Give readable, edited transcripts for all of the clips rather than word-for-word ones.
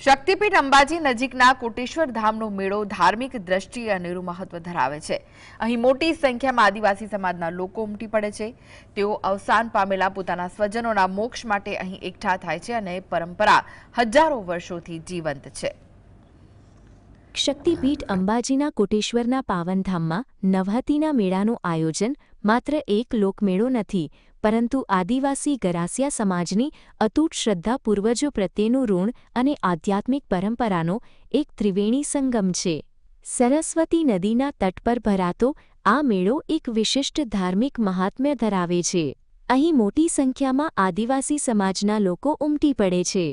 શક્તિપીઠ અંબાજી નજીકના કોટેશ્વર ધામનો મેળો ધાર્મિક દ્રષ્ટિએ અનેરું મહત્વ ધરાવે છે। અહીં મોટી સંખ્યામાં આદિવાસી સમાજના લોકો ઉમટી પડે છે। તેઓ અવસાન પામેલા પોતાના સ્વજનોના મોક્ષ માટે અહીં એકઠા થાય છે અને પરંપરા હજારો વર્ષોથી જીવંત છે। શક્તિપીઠ અંબાજીના કોટેશ્વરના પાવનધામમાં નવહતીના મેળાનું આયોજન માત્ર એક લોકમેળો નથી, પરંતુ આદિવાસી ગરાસિયા સમાજની અતૂટ શ્રદ્ધા, પૂર્વજો પ્રત્યેનું ઋણ અને આધ્યાત્મિક પરંપરાનો એક ત્રિવેણી સંગમ છે। સરસ્વતી નદીના તટ પર ભરાતો આ મેળો એક વિશિષ્ટ ધાર્મિક મહાત્મ્ય ધરાવે છે। અહીં મોટી સંખ્યામાં આદિવાસી સમાજના લોકો ઉમટી પડે છે।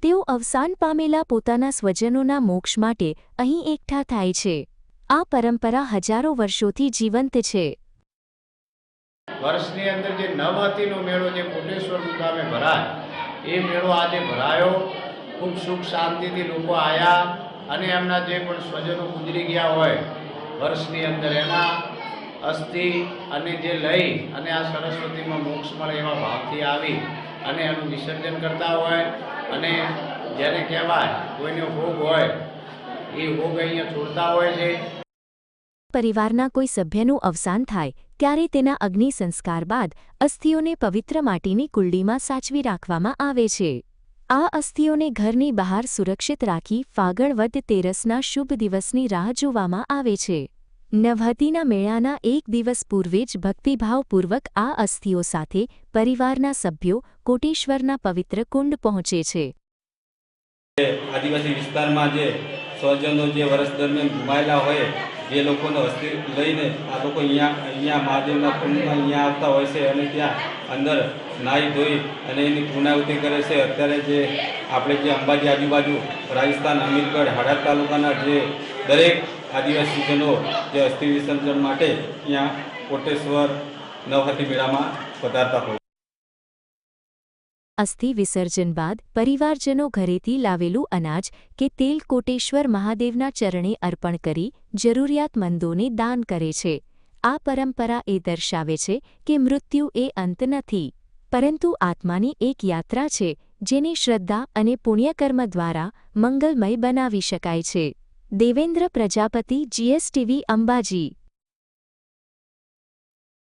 તેઓ અવસાન પામેલા પોતાના સ્વજનોના મોક્ષ માટે અહીં એકઠા થાય છે। આ પરંપરા હજારો વર્ષોથી જીવંત છે। વર્ષની અંદર જે નવહતીનો મેળો જે કોટેશ્વર મુકામે ભરાય એ મેળો આજે ભરાયો। ખૂબ સુખ શાંતિથી લોકો આવ્યા અને એમના જે પણ સ્વજનો ગુજરી ગયા હોય વર્ષની અંદર એના અસ્થિ અને જે લઈ અને આ સરસ્વતીમાં મોક્ષ મળે એવા ભાવથી આવી અને એનું વિસર્જન કરતા હોય અને જેને કહેવાય કોઈનો ભોગ હોય એ ભોગ અહીંયા છોડતા હોય છે। પરિવારના કોઈ સભ્યનું અવસાન થાય ત્યારે તેના અગ્નિ સંસ્કાર બાદ અસ્થિઓને પવિત્ર માટીની કુંડીમાં સાચવી રાખવામાં આવે છે। આ અસ્થિઓને ઘરની બહાર સુરક્ષિત રાખી ફાગણ વદ તેરસના શુભ દિવસની રાહ જોવામાં આવે છે। નવહતીના મેળાના એક દિવસ પૂર્વે જ ભક્તિભાવપૂર્વક આ અસ્થિઓ સાથે પરિવારના સભ્યો કોટેશ્વરના પવિત્ર કુંડ પહોંચે છે। આદિવાસી વિસ્તારમાં જે સ્વજનો જે વર્ષ દરમિયાન ગુમાયેલા હોય જે લોકોનો અસ્થિ લઈને આ લોકો અહીંયા મહાદેવના કુંડમાં અહીંયા આવતા હોય છે અને ત્યાં અંદર નાહી ધોઈ અને એની પૂર્ણાહુતિ કરે છે। અત્યારે જે આપણે જે અંબાજી આજુબાજુ રાજસ્થાન, અમીરગઢ, હળવદ તાલુકાના જે દરેક આદિવાસીજનો જે અસ્થિ વિસર્જન માટે અહીંયા કોટેશ્વર નવહતી મેળામાં પધારતા હોય। અસ્થિ વિસર્જન બાદ પરિવારજનો ઘરેથી લાવેલું અનાજ કે તેલ કોટેશ્વર મહાદેવના ચરણે અર્પણ કરી જરૂરિયાતમંદોને દાન કરે છે। આ પરંપરા એ દર્શાવે છે કે મૃત્યુ એ અંત નથી, પરંતુ આત્માની એક યાત્રા છે જેને શ્રદ્ધા અને પુણ્યકર્મ દ્વારા મંગલમય બનાવી શકાય છે। દેવેન્દ્ર પ્રજાપતિ, GSTV, અંબાજી।